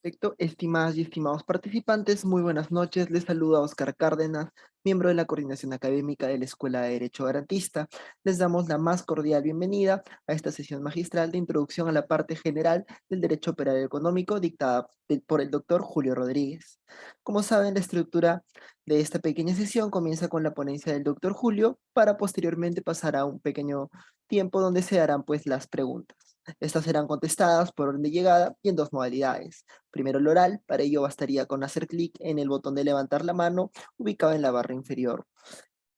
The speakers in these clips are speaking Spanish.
Perfecto, estimadas y estimados participantes, muy buenas noches. Les saluda Oscar Cárdenas, miembro de la Coordinación Académica de la Escuela de Derecho Garantista. Les damos la más cordial bienvenida a esta sesión magistral de introducción a la parte general del Derecho Penal Económico dictada por el doctor Julio Rodríguez. Como saben, la estructura de esta pequeña sesión comienza con la ponencia del doctor Julio para posteriormente pasar a un pequeño tiempo donde se darán pues las preguntas. Estas serán contestadas por orden de llegada y en dos modalidades. Primero el oral, para ello bastaría con hacer clic en el botón de levantar la mano ubicado en la barra inferior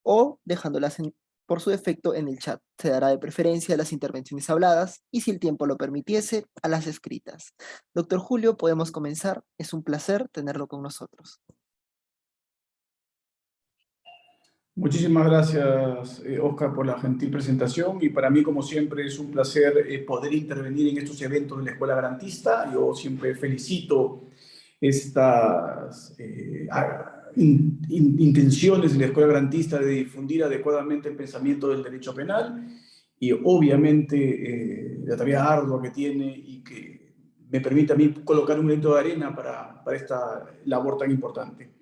o dejándolas por su defecto en el chat. Se dará de preferencia a las intervenciones habladas y si el tiempo lo permitiese, a las escritas. Doctor Julio, podemos comenzar. Es un placer tenerlo con nosotros. Muchísimas gracias, Oscar, por la gentil presentación y para mí, como siempre, es un placer poder intervenir en estos eventos de la Escuela Garantista. Yo siempre felicito estas intenciones de la Escuela Garantista de difundir adecuadamente el pensamiento del derecho penal y obviamente la tarea ardua que tiene y que me permite a mí colocar un granito de arena para esta labor tan importante.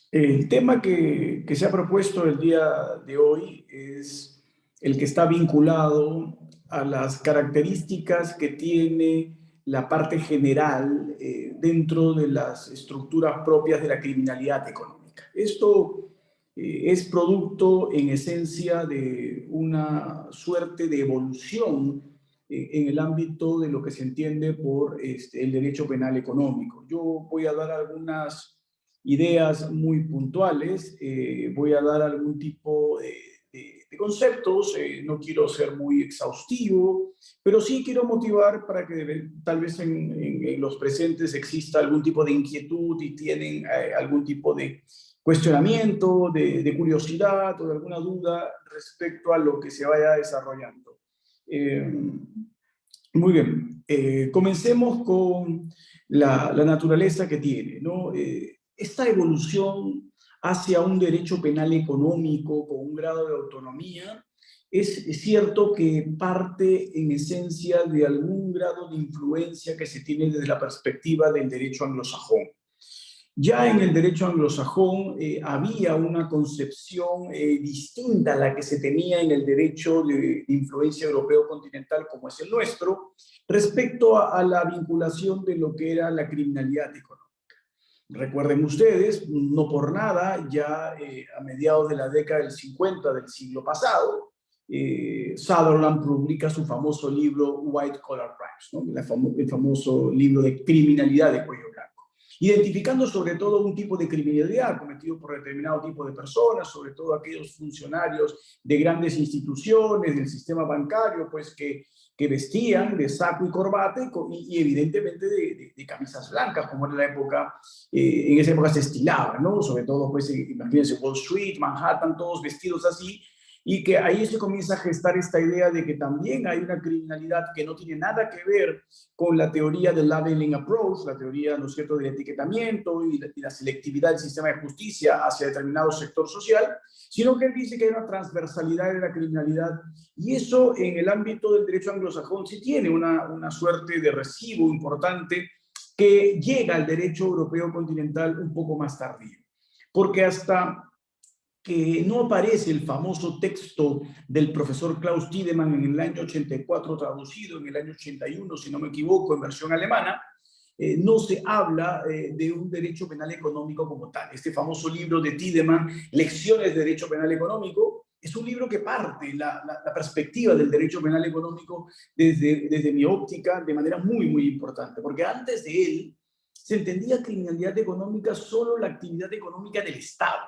El tema que se ha propuesto el día de hoy es el que está vinculado a las características que tiene la parte general dentro de las estructuras propias de la criminalidad económica. Esto es producto en esencia de una suerte de evolución en el ámbito de lo que se entiende por el derecho penal económico. Yo voy a dar algunas ideas muy puntuales, voy a dar algún tipo de conceptos, no quiero ser muy exhaustivo, pero sí quiero motivar para que tal vez en los presentes exista algún tipo de inquietud y tienen algún tipo de cuestionamiento, de curiosidad o de alguna duda respecto a lo que se vaya desarrollando. Muy bien, comencemos con la naturaleza que tiene, ¿no? Esta evolución hacia un derecho penal económico con un grado de autonomía es cierto que parte en esencia de algún grado de influencia que se tiene desde la perspectiva del derecho anglosajón. Ya en el derecho anglosajón había una concepción distinta a la que se tenía en el derecho de influencia europeo continental como es el nuestro, respecto a la vinculación de lo que era la criminalidad económica. Recuerden ustedes, no por nada, ya a mediados de la década del 50 del siglo pasado, Sutherland publica su famoso libro White Collar Crimes, ¿no? El famoso libro de criminalidad de cuello blanco, identificando sobre todo un tipo de criminalidad cometido por determinado tipo de personas, sobre todo aquellos funcionarios de grandes instituciones, del sistema bancario, pues que vestían de saco y corbata y evidentemente de camisas blancas, como en la época, en esa época se estilaba, ¿no? Sobre todo, pues, imagínense, Wall Street, Manhattan, todos vestidos así, y que ahí se comienza a gestar esta idea de que también hay una criminalidad que no tiene nada que ver con la teoría del labeling approach, la teoría, ¿no es cierto?, del etiquetamiento y la selectividad del sistema de justicia hacia determinado sector social, sino que él dice que hay una transversalidad de la criminalidad y eso en el ámbito del derecho anglosajón sí tiene una suerte de recibo importante que llega al derecho europeo continental un poco más tardío. Porque hasta que no aparece el famoso texto del profesor Klaus Tiedemann en el año 84, traducido en el año 81, si no me equivoco, en versión alemana, no se habla de un derecho penal económico como tal. Este famoso libro de Tiedemann, Lecciones de Derecho Penal Económico, es un libro que parte la perspectiva del derecho penal económico desde mi óptica de manera muy, muy importante, porque antes de él se entendía criminalidad económica solo la actividad económica del Estado.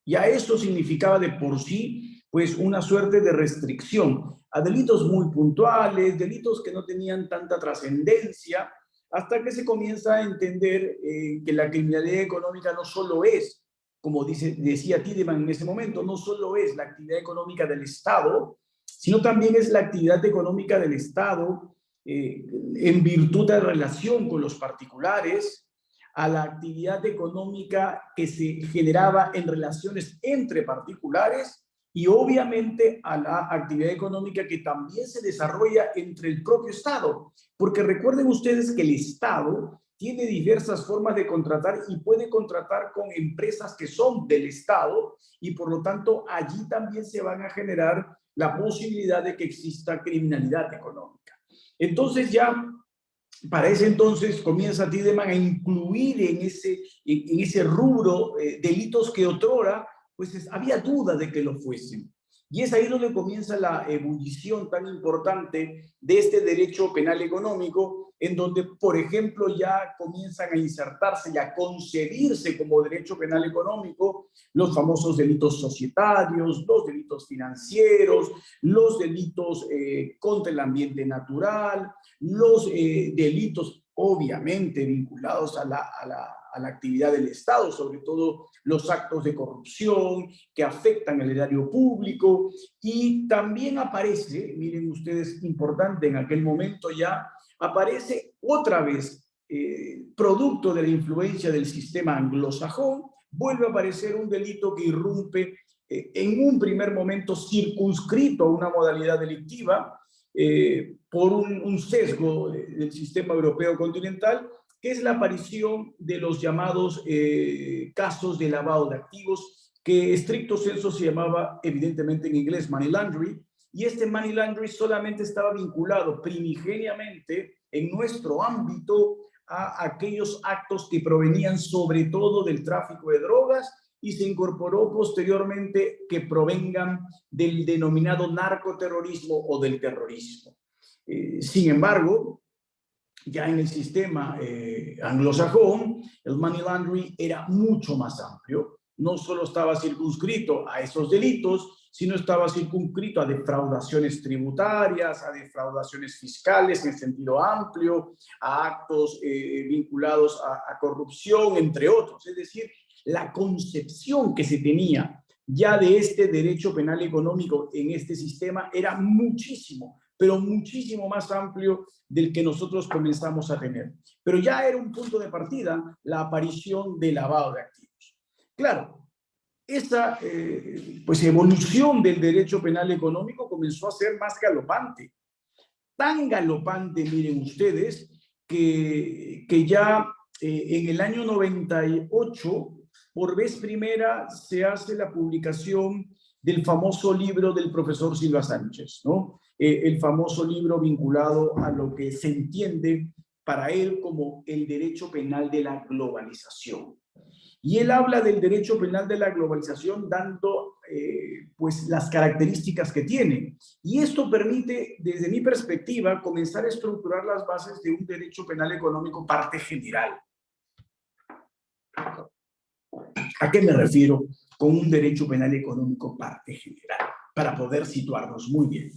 Ya eso significaba de por sí, pues, una suerte de restricción a delitos muy puntuales, delitos que no tenían tanta trascendencia, hasta que se comienza a entender que la criminalidad económica no solo es, como decía Tiedemann en ese momento, no solo es la actividad económica del Estado, sino también es la actividad económica del Estado en virtud de relación con los particulares, a la actividad económica que se generaba en relaciones entre particulares y obviamente a la actividad económica que también se desarrolla entre el propio Estado. Porque recuerden ustedes que el Estado tiene diversas formas de contratar y puede contratar con empresas que son del Estado y por lo tanto allí también se van a generar la posibilidad de que exista criminalidad económica. Entonces ya para ese entonces comienza Tiedemann a incluir en ese rubro delitos que otrora pues había duda de que lo fuesen. Y es ahí donde comienza la ebullición tan importante de este derecho penal económico, en donde, por ejemplo, ya comienzan a insertarse y a concebirse como derecho penal económico los famosos delitos societarios, los delitos financieros, los delitos contra el ambiente natural, los delitos obviamente vinculados a la actividad del Estado, sobre todo los actos de corrupción que afectan el erario público, y también aparece, miren ustedes, importante en aquel momento ya, aparece otra vez, producto de la influencia del sistema anglosajón, vuelve a aparecer un delito que irrumpe en un primer momento circunscrito a una modalidad delictiva, por un sesgo del sistema europeo continental, que es la aparición de los llamados casos de lavado de activos, que estricto sensu se llamaba evidentemente en inglés money laundering, y este money laundering solamente estaba vinculado primigeniamente en nuestro ámbito a aquellos actos que provenían sobre todo del tráfico de drogas, y se incorporó posteriormente que provengan del denominado narcoterrorismo o del terrorismo. Sin embargo, ya en el sistema anglosajón, el money laundering era mucho más amplio. No solo estaba circunscrito a esos delitos, sino estaba circunscrito a defraudaciones tributarias, a defraudaciones fiscales en sentido amplio, a actos vinculados a corrupción, entre otros. Es decir, la concepción que se tenía ya de este derecho penal económico en este sistema era muchísimo, pero muchísimo más amplio del que nosotros comenzamos a tener. Pero ya era un punto de partida la aparición del lavado de activos. Claro, esa pues evolución del derecho penal económico comenzó a ser más galopante. Tan galopante, miren ustedes, que ya en el año 98, por vez primera, se hace la publicación del famoso libro del profesor Silva Sánchez, ¿no? El famoso libro vinculado a lo que se entiende para él como el derecho penal de la globalización. Y él habla del derecho penal de la globalización dando pues las características que tiene. Y esto permite, desde mi perspectiva, comenzar a estructurar las bases de un derecho penal económico parte general. ¿A qué me refiero con un derecho penal económico parte general? Para poder situarnos muy bien.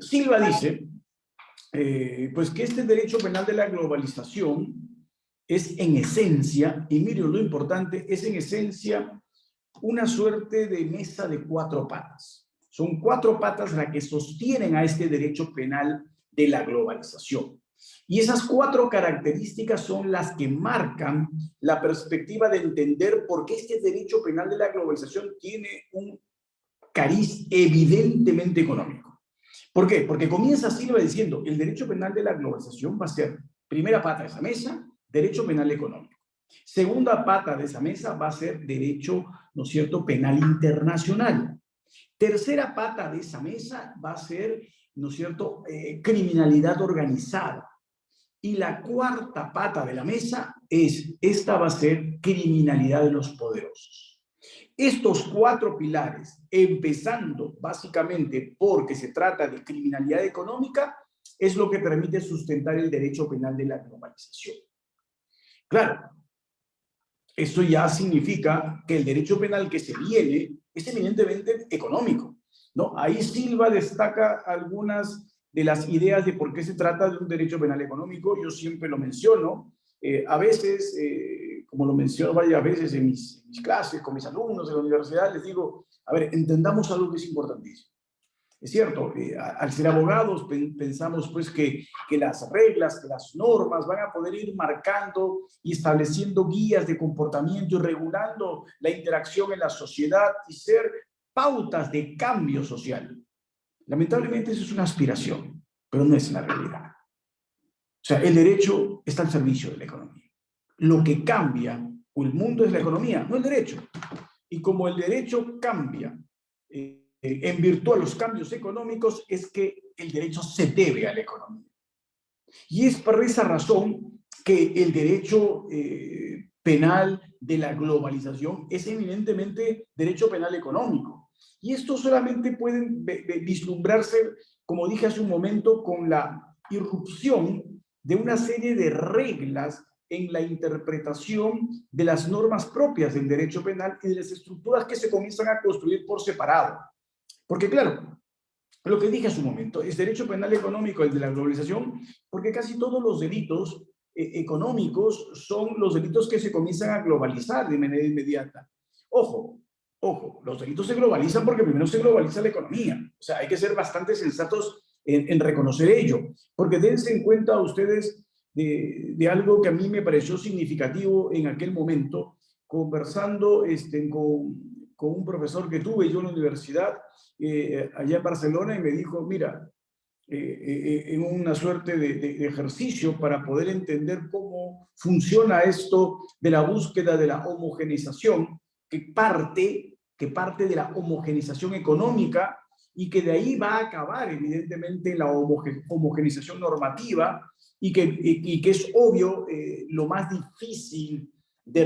Silva dice pues que este derecho penal de la globalización es en esencia, y miren lo importante, es en esencia una suerte de mesa de cuatro patas. Son cuatro patas las que sostienen a este derecho penal de la globalización. Y esas cuatro características son las que marcan la perspectiva de entender por qué este derecho penal de la globalización tiene un cariz evidentemente económico. ¿Por qué? Porque comienza Silva diciendo, el derecho penal de la globalización va a ser, primera pata de esa mesa, derecho penal económico. Segunda pata de esa mesa va a ser derecho, ¿no es cierto?, penal internacional. Tercera pata de esa mesa va a ser, ¿no es cierto?, criminalidad organizada. Y la cuarta pata de la mesa esta va a ser criminalidad de los poderosos. Estos cuatro pilares, empezando básicamente porque se trata de criminalidad económica, es lo que permite sustentar el derecho penal de la globalización. Claro, esto ya significa que el derecho penal que se viene es eminentemente económico, ¿no? Ahí Silva destaca algunas de las ideas de por qué se trata de un derecho penal económico. Yo siempre lo menciono. A veces, como lo menciono varias veces en mis clases con mis alumnos de la universidad, les digo, a ver, entendamos algo que es importantísimo. Es cierto, al ser abogados pensamos pues que las reglas, que las normas van a poder ir marcando y estableciendo guías de comportamiento y regulando la interacción en la sociedad y ser pautas de cambio social. Lamentablemente eso es una aspiración, pero no es la realidad. O sea, el derecho está al servicio de la economía. Lo que cambia el mundo es la economía, no el derecho. Y como el derecho cambia en virtud de los cambios económicos, es que el derecho se debe a la economía. Y es por esa razón que el derecho penal de la globalización es eminentemente derecho penal económico. Y esto solamente puede vislumbrarse, como dije hace un momento, con la irrupción de una serie de reglas en la interpretación de las normas propias del derecho penal y de las estructuras que se comienzan a construir por separado. Porque claro, lo que dije hace un momento, es derecho penal económico el de la globalización, porque casi todos los delitos económicos son los delitos que se comienzan a globalizar de manera inmediata. Ojo, ojo, los delitos se globalizan porque primero se globaliza la economía. O sea, hay que ser bastante sensatos en reconocer ello, porque dense en cuenta ustedes de algo que a mí me pareció significativo en aquel momento, conversando con un profesor que tuve yo en la universidad, allá en Barcelona, y me dijo, mira, en una suerte de ejercicio para poder entender cómo funciona esto de la búsqueda de la homogeneización, que parte de la homogeneización económica y que de ahí va a acabar evidentemente la homogeneización normativa y que es obvio lo más difícil de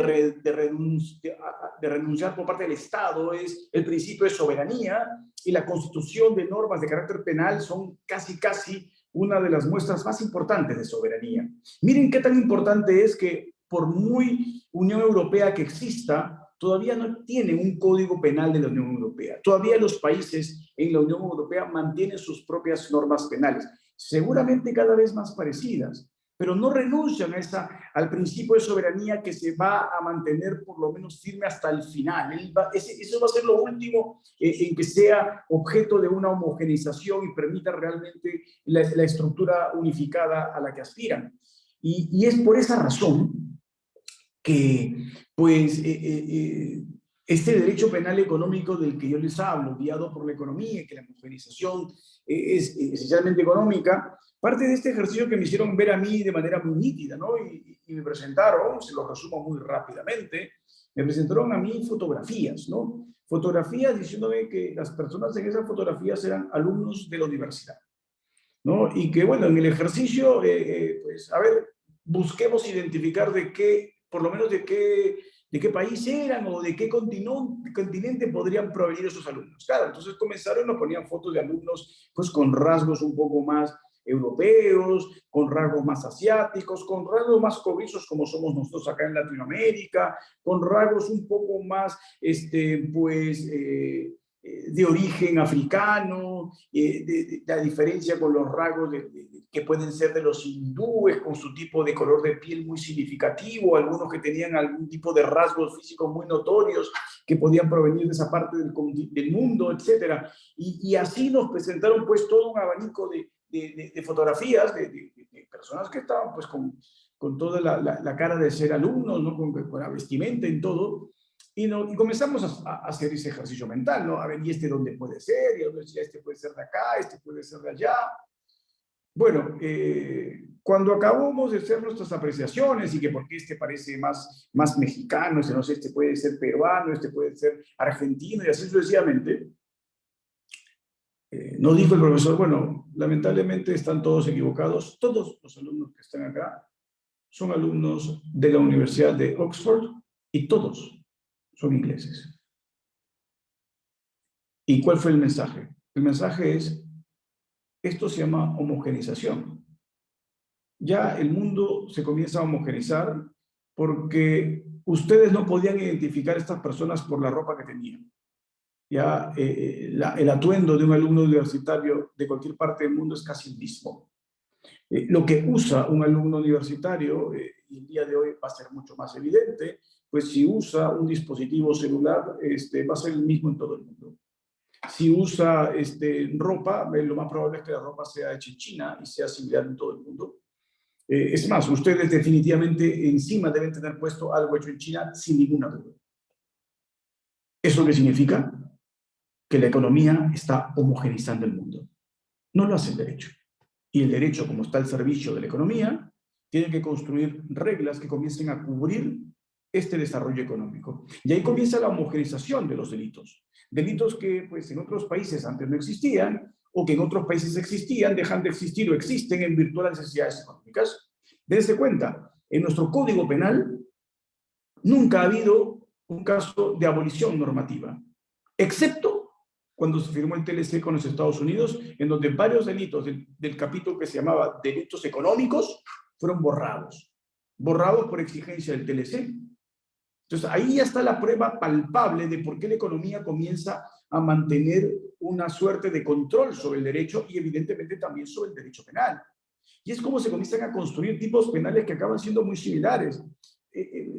renunciar por parte del Estado es el principio de soberanía, y la constitución de normas de carácter penal son casi una de las muestras más importantes de soberanía. Miren qué tan importante es que por muy Unión Europea que exista, todavía no tiene un código penal de la Unión Europea. Todavía los países en la Unión Europea mantienen sus propias normas penales, seguramente cada vez más parecidas, pero no renuncian al principio de soberanía que se va a mantener por lo menos firme hasta el final. Eso va a ser lo último en que sea objeto de una homogeneización y permita realmente la estructura unificada a la que aspiran. Y es por esa razón que, pues, este derecho penal económico del que yo les hablo, guiado por la economía, que la homogeneización es esencialmente económica, parte de este ejercicio que me hicieron ver a mí de manera muy nítida, ¿no? Y me presentaron, se lo resumo muy rápidamente, me presentaron a mí fotografías, ¿no? Fotografías diciéndome que las personas en esas fotografías eran alumnos de la universidad, ¿no? Y que, bueno, en el ejercicio, pues, a ver, busquemos identificar por lo menos de qué país eran o de qué continente podrían provenir esos alumnos. Claro, entonces comenzaron, nos ponían fotos de alumnos pues con rasgos un poco más europeos, con rasgos más asiáticos, con rasgos más cobrizos como somos nosotros acá en Latinoamérica, con rasgos un poco más, de origen africano, la diferencia con los rasgos que pueden ser de los hindúes, con su tipo de color de piel muy significativo, algunos que tenían algún tipo de rasgos físicos muy notorios que podían provenir de esa parte del mundo, etc. Y así nos presentaron pues todo un abanico de fotografías de personas que estaban pues con toda la cara de ser alumnos, ¿no? Con la vestimenta y todo. Y comenzamos a hacer ese ejercicio mental, ¿no? A ver, ¿y este dónde puede ser? Y yo decía, este puede ser de acá, este puede ser de allá. Bueno, cuando acabamos de hacer nuestras apreciaciones y que por qué este parece más mexicano, no sé, este puede ser peruano, este puede ser argentino, y así sucesivamente, nos dijo el profesor, bueno, lamentablemente están todos equivocados, todos los alumnos que están acá son alumnos de la Universidad de Oxford y todos son ingleses. ¿Y cuál fue el mensaje? El mensaje es, esto se llama homogeneización. Ya el mundo se comienza a homogeneizar porque ustedes no podían identificar a estas personas por la ropa que tenían. Ya el atuendo de un alumno universitario de cualquier parte del mundo es casi el mismo. Lo que usa un alumno universitario, y el día de hoy va a ser mucho más evidente, pues si usa un dispositivo celular, va a ser el mismo en todo el mundo. Si usa ropa, lo más probable es que la ropa sea hecha en China y sea similar en todo el mundo. Es más, ustedes definitivamente encima deben tener puesto algo hecho en China sin ninguna duda. ¿Eso qué significa? que la economía está homogeneizando el mundo. No lo hace el derecho. Y el derecho, como está al servicio de la economía, tiene que construir reglas que comiencen a cubrir este desarrollo económico. Y ahí comienza la homogeneización de los delitos. Delitos que pues, en otros países antes no existían, o que en otros países existían, dejan de existir o existen en virtud de las necesidades económicas. Dense cuenta, en nuestro Código Penal nunca ha habido un caso de abolición normativa, excepto cuando se firmó el TLC con los Estados Unidos, en donde varios delitos del capítulo que se llamaba delitos económicos fueron borrados por exigencia del TLC. Entonces, ahí ya está la prueba palpable de por qué la economía comienza a mantener una suerte de control sobre el derecho y evidentemente también sobre el derecho penal. Y es como se comienzan a construir tipos penales que acaban siendo muy similares.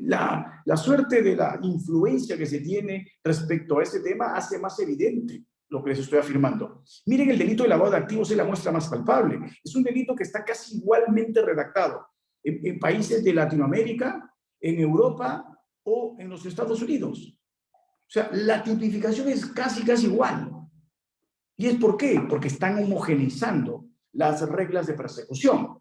La suerte de la influencia que se tiene respecto a este tema hace más evidente lo que les estoy afirmando. Miren, el delito de lavado de activos es la muestra más palpable. Es un delito que está casi igualmente redactado en países de Latinoamérica, en Europa o en los Estados Unidos. O sea, la tipificación es casi igual. ¿Y es por qué? Porque están homogeneizando las reglas de persecución.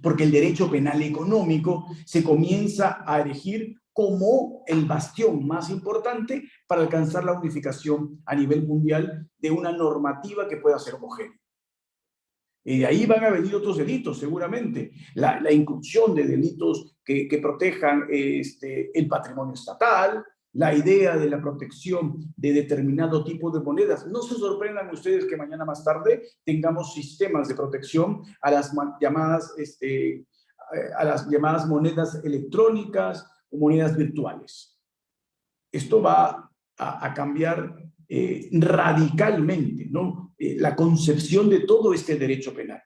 Porque el derecho penal económico se comienza a erigir como el bastión más importante para alcanzar la unificación a nivel mundial de una normativa que pueda ser homogénea. Y de ahí van a venir otros delitos, seguramente. La inclusión de delitos que protejan el patrimonio estatal, la idea de la protección de determinado tipo de monedas. No se sorprendan ustedes que mañana más tarde tengamos sistemas de protección a las llamadas monedas electrónicas o monedas virtuales. Esto va a cambiar radicalmente, ¿no? La concepción de todo este derecho penal.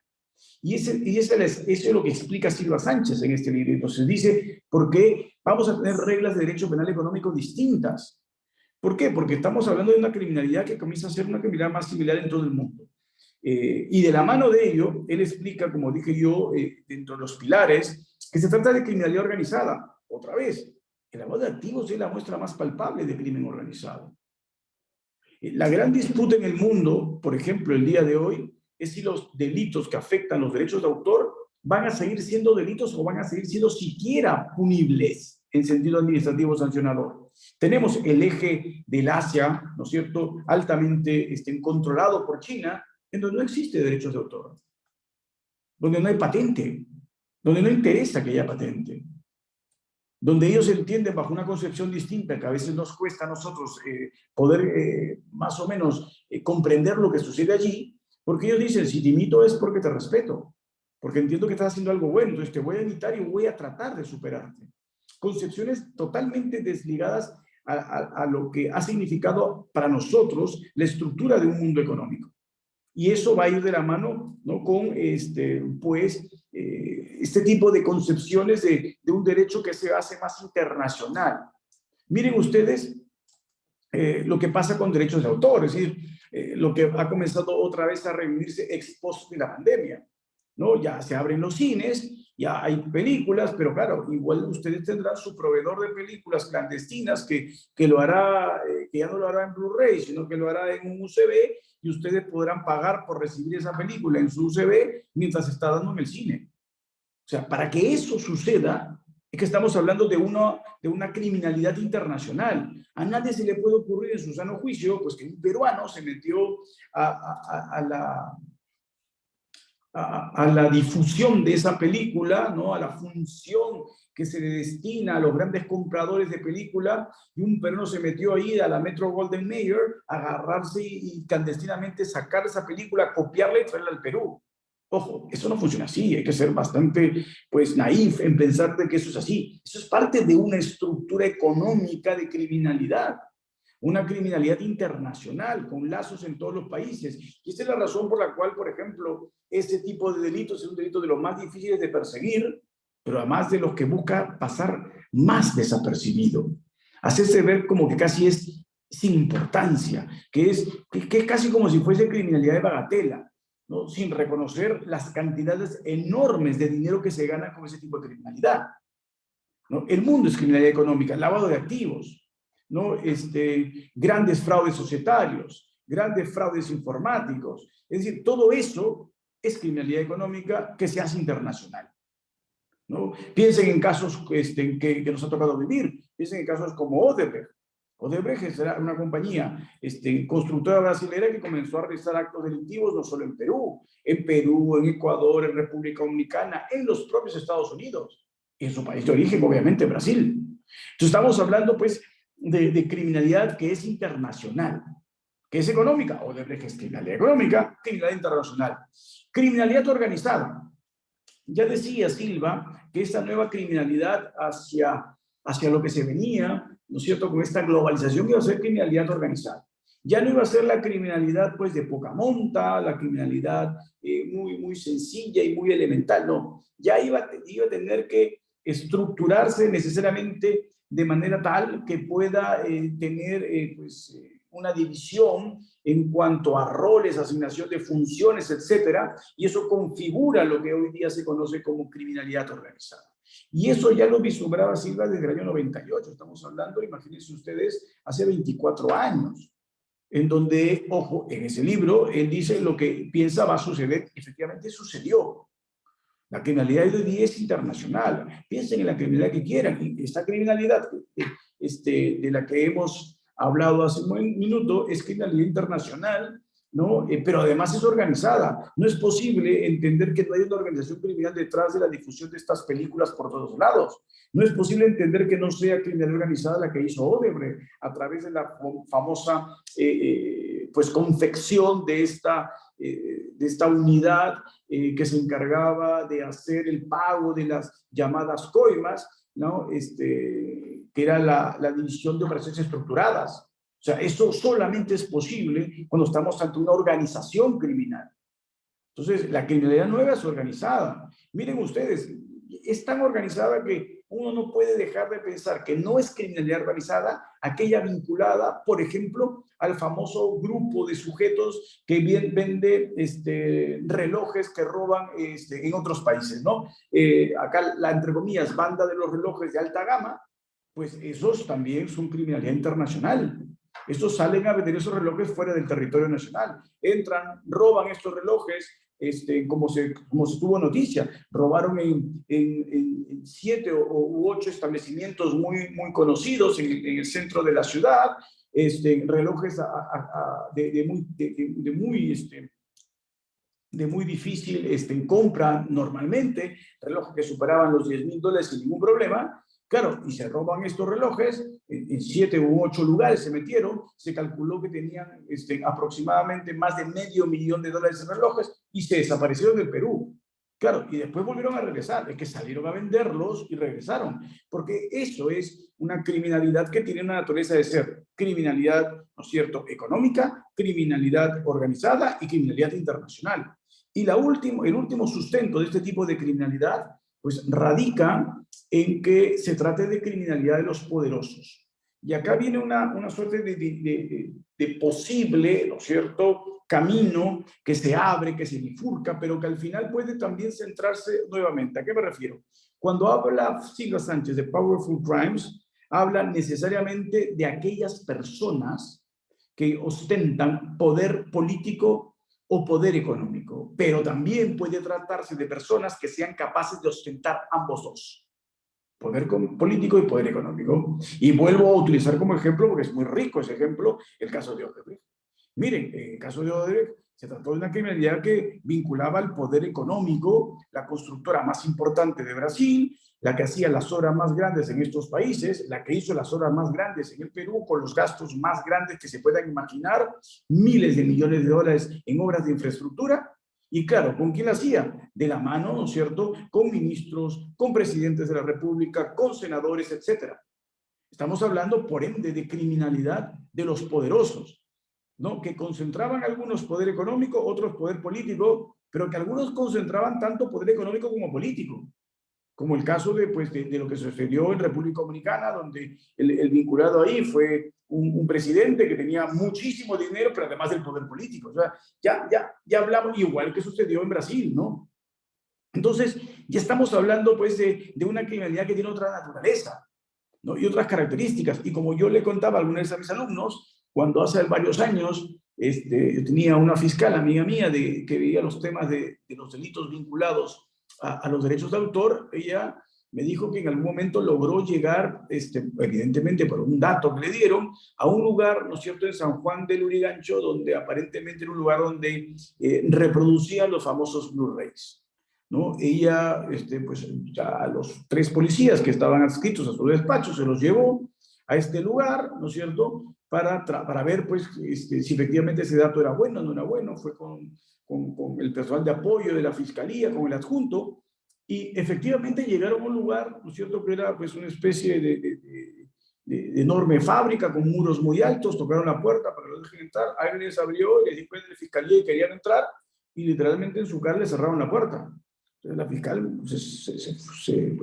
Y eso es lo que explica Silva Sánchez en este libro. Entonces dice, ¿por qué vamos a tener reglas de derecho penal económico distintas? ¿Por qué? Porque estamos hablando de una criminalidad que comienza a ser una criminalidad más similar en todo el mundo. Y de la mano de ello, él explica, como dije yo, dentro de los pilares, que se trata de criminalidad organizada. Otra vez, el lavado de activos es la muestra más palpable de crimen organizado. La gran disputa en el mundo, por ejemplo, el día de hoy, es si los delitos que afectan los derechos de autor van a seguir siendo delitos o van a seguir siendo siquiera punibles en sentido administrativo sancionador. Tenemos el eje del Asia, ¿no es cierto?, altamente controlado por China, en donde no existe derechos de autor, donde no hay patente, donde no interesa que haya patente, donde ellos entienden bajo una concepción distinta que a veces nos cuesta a nosotros poder más o menos comprender lo que sucede allí, porque ellos dicen, si te imito es porque te respeto, porque entiendo que estás haciendo algo bueno, entonces te voy a imitar y voy a tratar de superarte. Concepciones totalmente desligadas a lo que ha significado para nosotros la estructura de un mundo económico. Y eso va a ir de la mano, ¿no?, con este tipo de concepciones de un derecho que se hace más internacional. Miren ustedes lo que pasa con derechos de autor, es decir, lo que ha comenzado otra vez a revivirse ex post de la pandemia, ¿no? Ya se abren los cines, ya hay películas, pero claro, igual ustedes tendrán su proveedor de películas clandestinas que lo hará, que ya no lo hará en Blu-ray, sino que lo hará en un USB, y ustedes podrán pagar por recibir esa película en su USB mientras está dando en el cine. O sea, para que eso suceda, es que estamos hablando de una criminalidad internacional. A nadie se le puede ocurrir en su sano juicio, pues que un peruano se metió a la difusión de esa película, ¿no?, a la función que se le destina a los grandes compradores de película, y un peruano se metió ahí a la Metro Golden Mayer a agarrarse y clandestinamente sacar esa película, copiarla y traerla al Perú. Ojo, eso no funciona así, hay que ser bastante, pues, naif en pensar de que eso es así. Eso es parte de una estructura económica de criminalidad, una criminalidad internacional con lazos en todos los países. Y esta es la razón por la cual, por ejemplo, este tipo de delitos es un delito de los más difíciles de perseguir, pero además de los que busca pasar más desapercibido, hacerse ver como que casi es sin importancia, que es casi como si fuese criminalidad de bagatela, ¿no?, sin reconocer las cantidades enormes de dinero que se gana con ese tipo de criminalidad, ¿no? El mundo es criminalidad económica, lavado de activos, ¿no?, grandes fraudes societarios, grandes fraudes informáticos. Es decir, todo eso es criminalidad económica que se hace internacional, ¿no? Piensen en casos que nos ha tocado vivir. Piensen en casos como Odebrecht. Odebrecht es una compañía constructora brasileña que comenzó a realizar actos delictivos no solo en Perú, en Ecuador, en República Dominicana, en los propios Estados Unidos, en su país de origen, obviamente, Brasil. Entonces estamos hablando, pues, de criminalidad que es internacional, que es económica. Odebrecht es criminalidad económica, criminalidad internacional. Criminalidad organizada. Ya decía Silva que esta nueva criminalidad hacia lo que se venía, ¿no es cierto?, con esta globalización iba a ser criminalidad organizada. Ya no iba a ser la criminalidad, pues, de poca monta, la criminalidad muy, muy sencilla y muy elemental, no. Ya iba a tener que estructurarse necesariamente de manera tal que pueda tener, una división en cuanto a roles, asignación de funciones, etcétera, y eso configura lo que hoy día se conoce como criminalidad organizada. Y eso ya lo vislumbraba Silva desde el año 98, estamos hablando, imagínense ustedes, hace 24 años, en donde, ojo, en ese libro, él dice lo que piensa va a suceder, efectivamente sucedió. La criminalidad de hoy día es internacional. Piensen en la criminalidad que quieran. Esta criminalidad de la que hemos hablado hace un minuto es criminalidad internacional, ¿no? Pero además es organizada. No es posible entender que no hay una organización criminal detrás de la difusión de estas películas por todos lados. No es posible entender que no sea criminalidad organizada la que hizo Odebrecht a través de la famosa pues confección de esta unidad que se encargaba de hacer el pago de las llamadas coimas, ¿no? Que era la división de operaciones estructuradas. O sea, esto solamente es posible cuando estamos ante una organización criminal. Entonces, la criminalidad nueva es organizada. Miren ustedes, es tan organizada que uno no puede dejar de pensar que no es criminalidad organizada aquella vinculada, por ejemplo, al famoso grupo de sujetos que vende relojes que roban en otros países, ¿no? Acá, entre comillas, banda de los relojes de alta gama, pues esos también son criminalidad internacional. Estos salen a vender esos relojes fuera del territorio nacional. Entran, roban estos relojes, como se tuvo noticia, robaron en 7 u 8 establecimientos muy, muy conocidos en el centro de la ciudad, relojes de muy difícil compra normalmente, relojes que superaban los $10,000 sin ningún problema. Claro, y se roban estos relojes, en 7 u 8 lugares se metieron, se calculó que tenían aproximadamente más de $500,000 en relojes y se desaparecieron del Perú. Claro, y después volvieron a regresar, es que salieron a venderlos y regresaron, porque eso es una criminalidad que tiene una naturaleza de ser criminalidad, ¿no es cierto?, económica, criminalidad organizada y criminalidad internacional. Y el último sustento de este tipo de criminalidad, pues radica en que se trate de criminalidad de los poderosos. Y acá viene una suerte de posible, ¿no es cierto?, camino que se abre, que se bifurca, pero que al final puede también centrarse nuevamente. ¿A qué me refiero? Cuando habla Silva Sánchez de Powerful Crimes, habla necesariamente de aquellas personas que ostentan poder político o poder económico, pero también puede tratarse de personas que sean capaces de ostentar ambos dos, poder político y poder económico. Y vuelvo a utilizar como ejemplo, porque es muy rico ese ejemplo, el caso de Odebrecht. Miren, en el caso de Odebrecht se trató de una criminalidad que vinculaba al poder económico, la constructora más importante de Brasil, la que hacía las obras más grandes en estos países, la que hizo las obras más grandes en el Perú, con los gastos más grandes que se puedan imaginar, miles de millones de dólares en obras de infraestructura. Y claro, ¿con quién la hacía? De la mano, ¿no es cierto?, con ministros, con presidentes de la República, con senadores, etcétera. Estamos hablando, por ende, de criminalidad de los poderosos, ¿no?, que concentraban algunos poder económico, otros poder político, pero que algunos concentraban tanto poder económico como político, como el caso de lo que sucedió en República Dominicana, donde el vinculado ahí fue un presidente que tenía muchísimo dinero, pero además del poder político. O sea, ya hablamos, igual que sucedió en Brasil, ¿no? Entonces, ya estamos hablando, pues, de una criminalidad que tiene otra naturaleza, ¿no?, y otras características. Y como yo le contaba a algunos de mis alumnos, cuando hace varios años yo tenía una fiscal, amiga mía, que veía los temas de los delitos vinculados a los derechos de autor. Ella me dijo que en algún momento logró llegar, evidentemente por un dato que le dieron, a un lugar, ¿no es cierto?, en San Juan del Lurigancho, donde aparentemente era un lugar donde reproducían los famosos Blu-rays, ¿no? Ella, pues ya a los 3 policías que estaban adscritos a su despacho, se los llevó a este lugar, ¿no es cierto?, para ver, pues, si efectivamente ese dato era bueno o no era bueno. Fue con el personal de apoyo de la fiscalía, con el adjunto, y efectivamente llegaron a un lugar, ¿no es cierto?, que era pues una especie de enorme fábrica con muros muy altos. Tocaron la puerta para que los dejen entrar, alguien les abrió y les dijo de la fiscalía y querían entrar, y literalmente en su cara le cerraron la puerta. Entonces la fiscal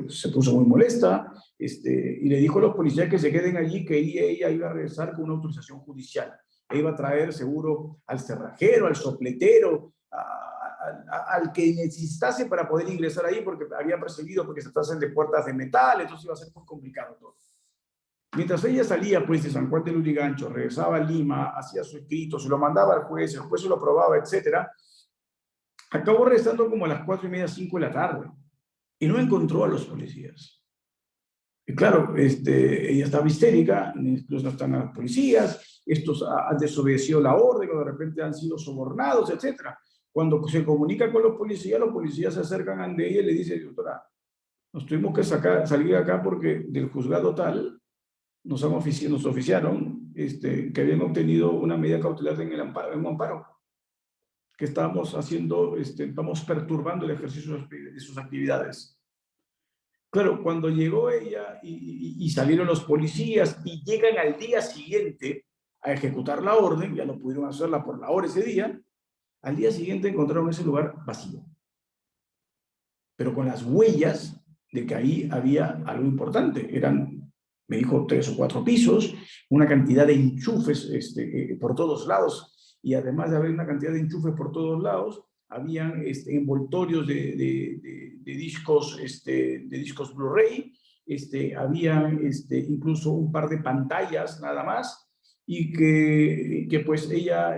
se puso muy molesta, y le dijo a los policías que se queden allí, que ella iba a regresar con una autorización judicial. Ella iba a traer seguro al cerrajero, al sopletero, al que necesitase para poder ingresar ahí, porque había perseguido porque se tratan de puertas de metal, entonces iba a ser muy complicado todo. Mientras ella salía pues de San Juan del Lurigancho, regresaba a Lima, hacía su escrito, se lo mandaba al juez, el juez se lo aprobaba, etcétera, acabó regresando como a las 4:30, 5 de la tarde, y no encontró a los policías. Y claro, ella estaba histérica, incluso no están los policías, estos han desobedecido la orden, o de repente han sido sobornados, etcétera. Cuando se comunica con los policías se acercan ante ella y le dicen: doctora, nos tuvimos que salir acá porque del juzgado tal nos oficiaron que habían obtenido una medida cautelar en un amparo, que estábamos haciendo, estamos perturbando el ejercicio de sus actividades. Claro, cuando llegó ella y salieron los policías y llegan al día siguiente a ejecutar la orden, ya no pudieron hacerla por la hora ese día, al día siguiente encontraron ese lugar vacío, pero con las huellas de que ahí había algo importante. Eran, me dijo, 3 o 4 pisos, una cantidad de enchufes por todos lados, y además de haber una cantidad de enchufes por todos lados, habían envoltorios de discos Blu-ray, habían incluso un par de pantallas nada más, y que pues ella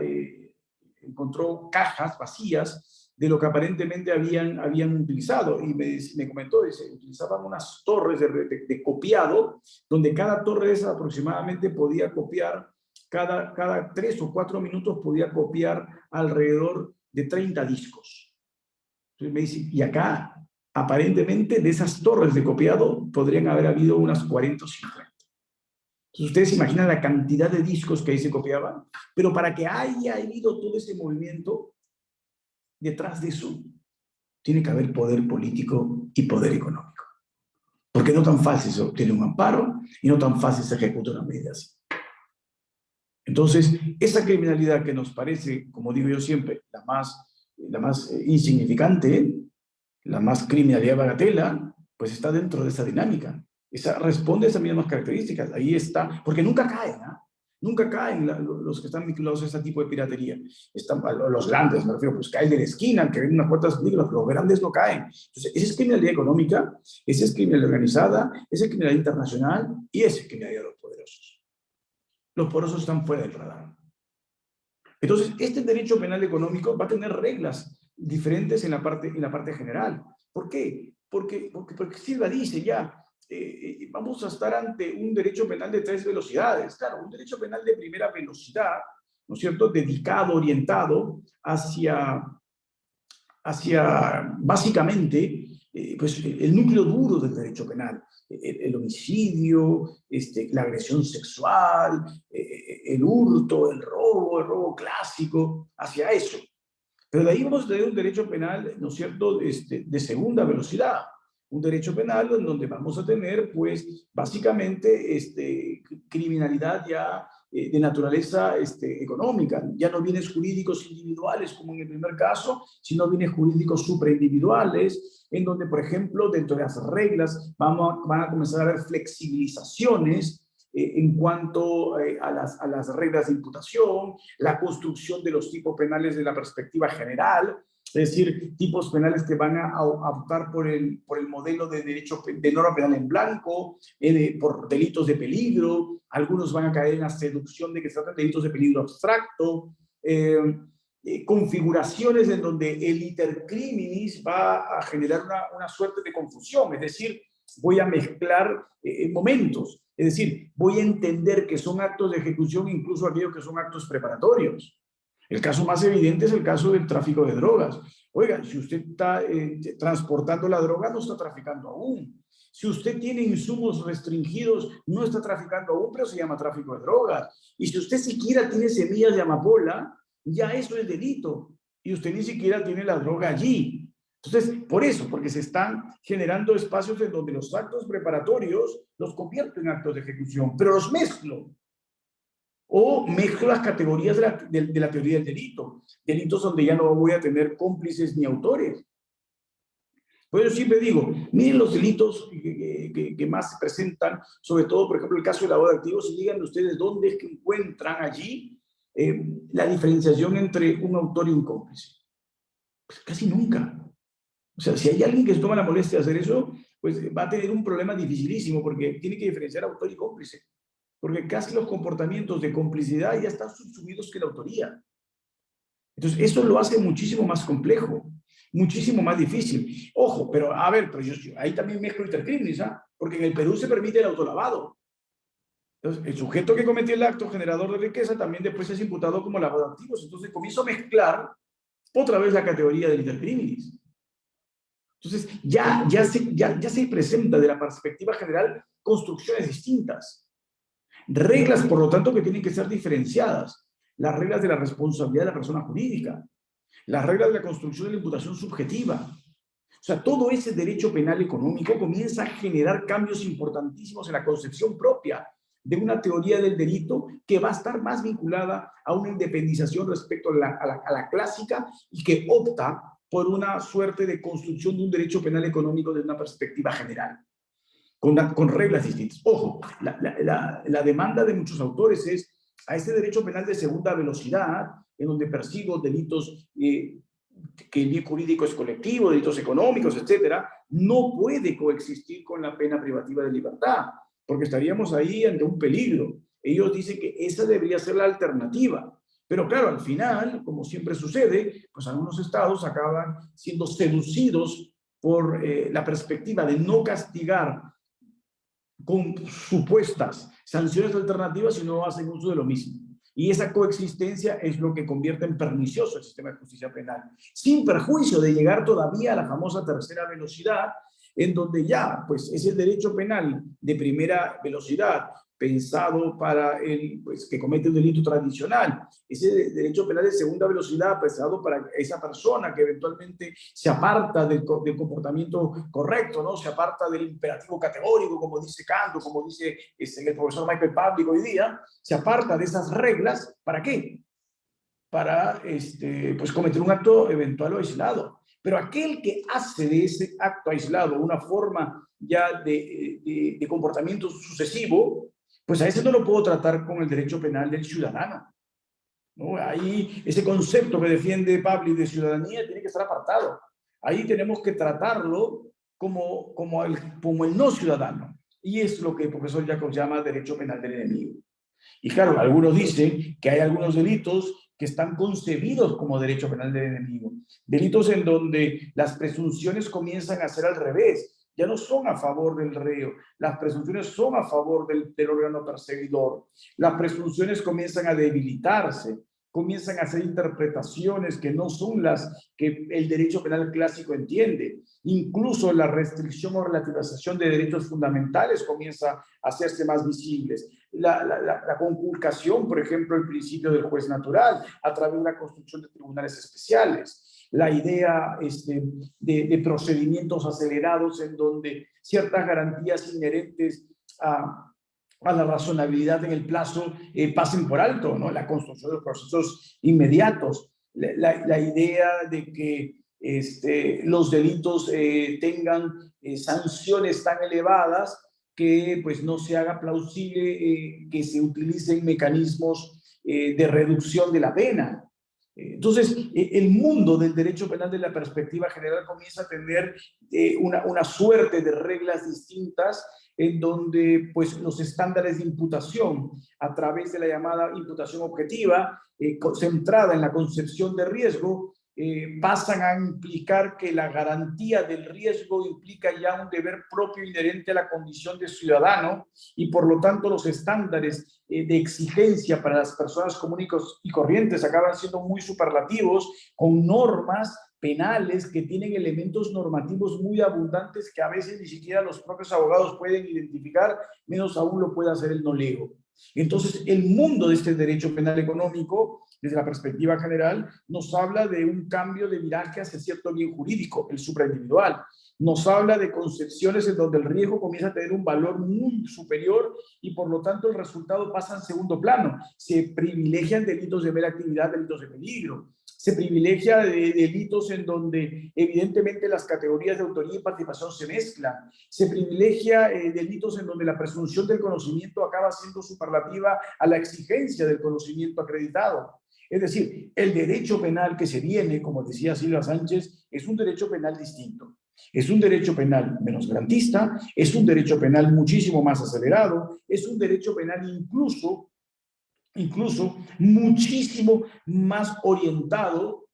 encontró cajas vacías de lo que aparentemente habían utilizado, y me comentó, dice, utilizaban unas torres de copiado, donde cada torre esa aproximadamente podía copiar, cada 3 o 4 minutos podía copiar alrededor de 30 discos. Entonces me dice, y acá, aparentemente, de esas torres de copiado, podrían haber habido unas 40 o 50. Entonces, ustedes imaginan la cantidad de discos que ahí se copiaban, pero para que haya habido todo ese movimiento, detrás de eso tiene que haber poder político y poder económico. Porque no tan fácil se obtiene un amparo y no tan fácil se ejecuta una medida así. Entonces, esa criminalidad que nos parece, como digo yo siempre, la más insignificante, la más criminalidad bagatela, pues está dentro de esa dinámica. Responde a esas mismas características. Ahí está, porque nunca caen, ¿eh? Nunca caen los que están vinculados a ese tipo de piratería. Están los grandes, me refiero, pues caen de la esquina, que ven unas cuantas películas, los grandes no caen. Entonces, esa es criminalidad económica, esa es criminalidad organizada, esa es criminalidad internacional y esa es criminalidad de los poderosos. Los poderosos están fuera del radar. Entonces, este derecho penal económico va a tener reglas diferentes en la parte general. ¿Por qué? Porque Silva dice ya, vamos a estar ante un derecho penal de 3 velocidades. Claro, un derecho penal de primera velocidad, ¿no es cierto?, dedicado, orientado hacia básicamente pues, el núcleo duro del derecho penal, el homicidio, la agresión sexual, el hurto, el robo clásico, hacia eso. Pero de ahí vamos a tener un derecho penal, ¿no es cierto?, de segunda velocidad. Un derecho penal en donde vamos a tener, pues, básicamente, criminalidad ya de naturaleza económica. Ya no bienes jurídicos individuales como en el primer caso, sino bienes jurídicos supraindividuales, en donde, por ejemplo, dentro de las reglas van a comenzar a haber flexibilizaciones en cuanto a las reglas de imputación, la construcción de los tipos penales de la perspectiva general, es decir, tipos penales que van a optar por el modelo de derecho de norma penal en blanco, por delitos de peligro. Algunos van a caer en la seducción de que se tratan de delitos de peligro abstracto, configuraciones en donde el iter criminis va a generar una suerte de confusión, es decir, voy a mezclar momentos, es decir, voy a entender que son actos de ejecución incluso aquellos que son actos preparatorios. El caso más evidente es el caso del tráfico de drogas. Oiga, si usted está transportando la droga, no está traficando aún. Si usted tiene insumos restringidos, no está traficando aún, pero se llama tráfico de drogas. Y si usted siquiera tiene semillas de amapola, ya eso es delito. Y usted ni siquiera tiene la droga allí. Entonces, por eso, porque se están generando espacios en donde los actos preparatorios los convierto en actos de ejecución, pero los mezclo. O mezclo las categorías de la teoría del delito. Delitos donde ya no voy a tener cómplices ni autores. Por eso siempre digo, miren los delitos que más se presentan, sobre todo, por ejemplo, el caso del lavado de activos, y díganme ustedes dónde es que encuentran allí la diferenciación entre un autor y un cómplice. Pues casi nunca. O sea, si hay alguien que se toma la molestia de hacer eso, pues va a tener un problema dificilísimo porque tiene que diferenciar autor y cómplice. Porque casi los comportamientos de complicidad ya están subsumidos que la autoría. Entonces, eso lo hace muchísimo más complejo, muchísimo más difícil. Ojo, pero a ver, pero yo ahí también mezclo intercriminis, ¿ah? Porque en el Perú se permite el autolavado. Entonces, el sujeto que cometió el acto generador de riqueza también después es imputado como lavado de activos. Entonces, comienzo a mezclar otra vez la categoría del intercriminis. Entonces, ya se presenta de la perspectiva general construcciones distintas. Reglas, por lo tanto, que tienen que ser diferenciadas. Las reglas de la responsabilidad de la persona jurídica, las reglas de la construcción de la imputación subjetiva. O sea, todo ese derecho penal económico comienza a generar cambios importantísimos en la concepción propia de una teoría del delito que va a estar más vinculada a una independización respecto a la clásica y que opta por una suerte de construcción de un derecho penal económico desde una perspectiva general, con reglas distintas. Ojo, la demanda de muchos autores es a este derecho penal de segunda velocidad, en donde persigo delitos que el bien jurídico es colectivo, delitos económicos, etcétera, no puede coexistir con la pena privativa de libertad, porque estaríamos ahí ante un peligro. Ellos dicen que esa debería ser la alternativa. Pero claro, al final, como siempre sucede, pues algunos estados acaban siendo seducidos por la perspectiva de no castigar con supuestas sanciones alternativas si no hacen uso de lo mismo. Y esa coexistencia es lo que convierte en pernicioso el sistema de justicia penal, sin perjuicio de llegar todavía a la famosa tercera velocidad, en donde ya, pues, es el derecho penal de primera velocidad pensado para el pues, que comete un delito tradicional. Ese derecho penal de segunda velocidad pensado para esa persona que eventualmente se aparta del comportamiento correcto, ¿no? Se aparta del imperativo categórico, como dice Kant, como dice el profesor Michael Public hoy día, se aparta de esas reglas. ¿Para qué? Para pues cometer un acto eventual o aislado. Pero aquel que hace de ese acto aislado una forma ya de comportamiento sucesivo, pues a ese no lo puedo tratar con el derecho penal del ciudadano, ¿no? Ahí ese concepto que defiende Pablo de ciudadanía tiene que estar apartado. Ahí tenemos que tratarlo como el no ciudadano. Y es lo que el profesor Jacob llama derecho penal del enemigo. Y claro, algunos dicen que hay algunos delitos que están concebidos como derecho penal del enemigo. Delitos en donde las presunciones comienzan a ser al revés. Ya no son a favor del reo, las presunciones son a favor del órgano perseguidor. Las presunciones comienzan a debilitarse, comienzan a hacer interpretaciones que no son las que el derecho penal clásico entiende. Incluso la restricción o relativización de derechos fundamentales comienza a hacerse más visibles. La conculcación, por ejemplo, el principio del juez natural a través de la construcción de tribunales especiales. La idea de procedimientos acelerados en donde ciertas garantías inherentes a la razonabilidad en el plazo pasen por alto, ¿no? La construcción de los procesos inmediatos. La idea de que los delitos tengan sanciones tan elevadas que pues no se haga plausible que se utilicen mecanismos de reducción de la pena. Entonces, el mundo del derecho penal de la perspectiva general comienza a tener una suerte de reglas distintas en donde pues, los estándares de imputación a través de la llamada imputación objetiva, centrada en la concepción de riesgo, pasan a implicar que la garantía del riesgo implica ya un deber propio inherente a la condición de ciudadano y por lo tanto los estándares de exigencia para las personas comunes y corrientes acaban siendo muy superlativos con normas penales que tienen elementos normativos muy abundantes que a veces ni siquiera los propios abogados pueden identificar, menos aún lo puede hacer el nolego. Entonces, el mundo de este derecho penal económico, desde la perspectiva general, nos habla de un cambio de viraje hacia cierto bien jurídico, el supraindividual. Nos habla de concepciones en donde el riesgo comienza a tener un valor muy superior y por lo tanto el resultado pasa en segundo plano. Se privilegian delitos de mera actividad, delitos de peligro. Se privilegia de delitos en donde evidentemente las categorías de autoría y participación se mezclan. Se privilegia delitos en donde la presunción del conocimiento acaba siendo superlativa a la exigencia del conocimiento acreditado. Es decir, el derecho penal que se viene, como decía Silva Sánchez, es un derecho penal distinto. Es un derecho penal menos garantista, es un derecho penal muchísimo más acelerado, es un derecho penal incluso muchísimo más orientado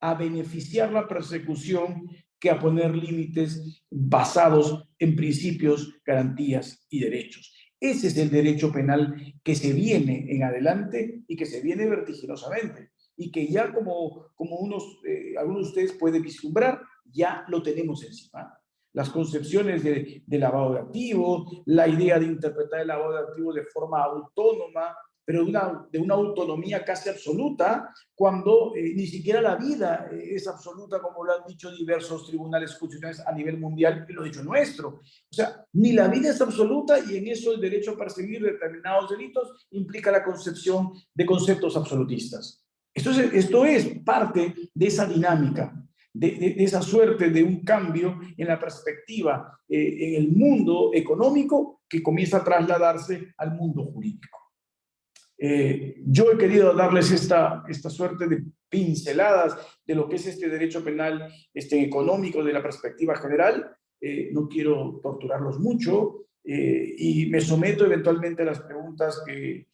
a beneficiar la persecución que a poner límites basados en principios, garantías y derechos. Ese es el derecho penal que se viene en adelante y que se viene vertiginosamente y que ya como algunos de ustedes pueden vislumbrar, ya lo tenemos encima. Las concepciones de lavado de activos, la idea de interpretar el lavado de activos de forma autónoma, pero de una autonomía casi absoluta, cuando ni siquiera la vida es absoluta, como lo han dicho diversos tribunales constitucionales a nivel mundial, y lo ha dicho nuestro. O sea, ni la vida es absoluta y en eso el derecho a perseguir determinados delitos implica la concepción de conceptos absolutistas. Esto es parte de esa dinámica, de esa suerte de un cambio en la perspectiva en el mundo económico que comienza a trasladarse al mundo jurídico. Yo he querido darles esta suerte de pinceladas de lo que es este derecho penal económico de la perspectiva general. No quiero torturarlos mucho y me someto eventualmente a las preguntas que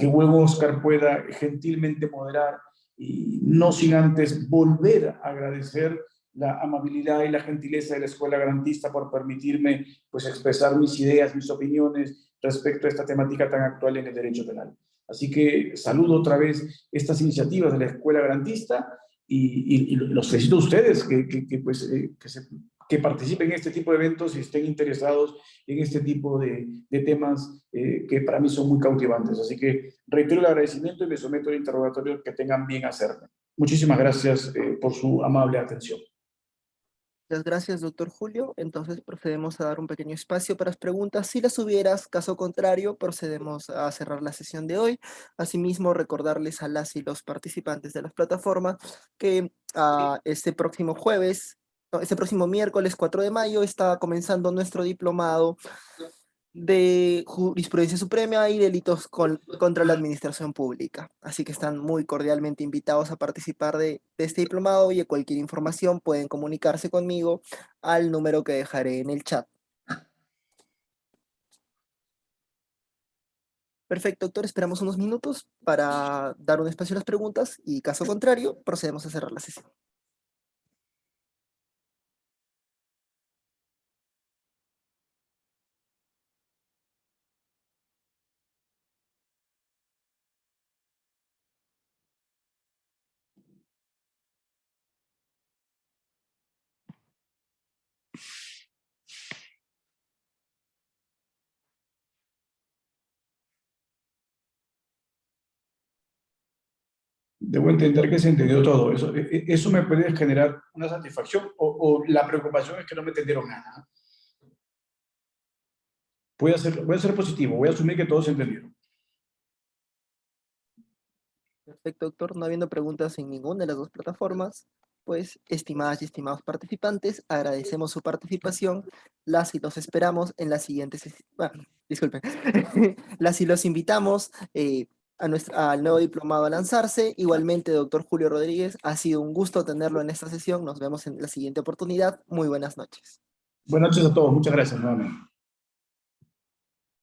luego Oscar pueda gentilmente moderar y no sin antes volver a agradecer la amabilidad y la gentileza de la Escuela Garantista por permitirme pues, expresar mis ideas, mis opiniones respecto a esta temática tan actual en el derecho penal. Así que saludo otra vez estas iniciativas de la Escuela Garantista y los felicito a ustedes que participen en este tipo de eventos y estén interesados en este tipo de temas que para mí son muy cautivantes. Así que reitero el agradecimiento y me someto al interrogatorio que tengan bien hacerme. Muchísimas gracias por su amable atención. Muchas gracias, doctor Julio. Entonces procedemos a dar un pequeño espacio para las preguntas. Si las hubieras, caso contrario, procedemos a cerrar la sesión de hoy. Asimismo, recordarles a las y los participantes de las plataformas que este próximo miércoles 4 de mayo está comenzando nuestro diplomado de jurisprudencia suprema y delitos contra la administración pública. Así que están muy cordialmente invitados a participar de este diplomado y cualquier información pueden comunicarse conmigo al número que dejaré en el chat. Perfecto, doctor. Esperamos unos minutos para dar un espacio a las preguntas y, caso contrario, procedemos a cerrar la sesión. Debo entender que se entendió todo. Eso me puede generar una satisfacción o la preocupación es que no me entendieron nada. Voy a ser positivo, voy a asumir que todos se entendieron. Perfecto, doctor. No habiendo preguntas en ninguna de las dos plataformas, pues, estimadas y estimados participantes, agradecemos su participación. Las y los esperamos en la siguiente sesión. Disculpen. Las y los invitamos al nuevo diplomado a lanzarse. Igualmente, doctor Julio Rodríguez, ha sido un gusto tenerlo en esta sesión. Nos vemos en la siguiente oportunidad. Muy buenas noches. Buenas noches a todos, muchas gracias nuevamente.